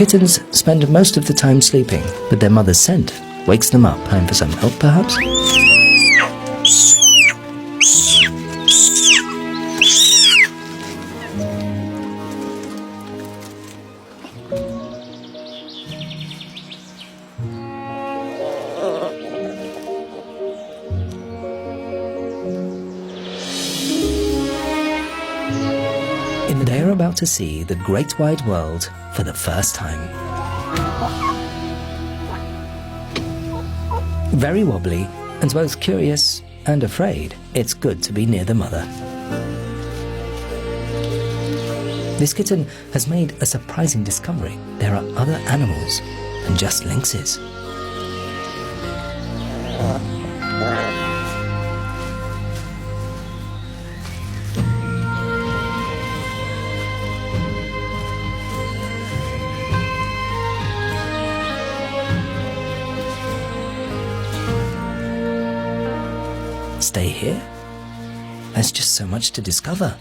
kittens spend most of the time sleeping, but their mother's scent wakes them up. Time for some help, perhaps? They are about to see the great wide world for the first time. Very wobbly, and both curious and afraid, it's good to be near the mother. This kitten has made a surprising discovery. There are other animals than just lynxes. Stay here? There's just so much to discover.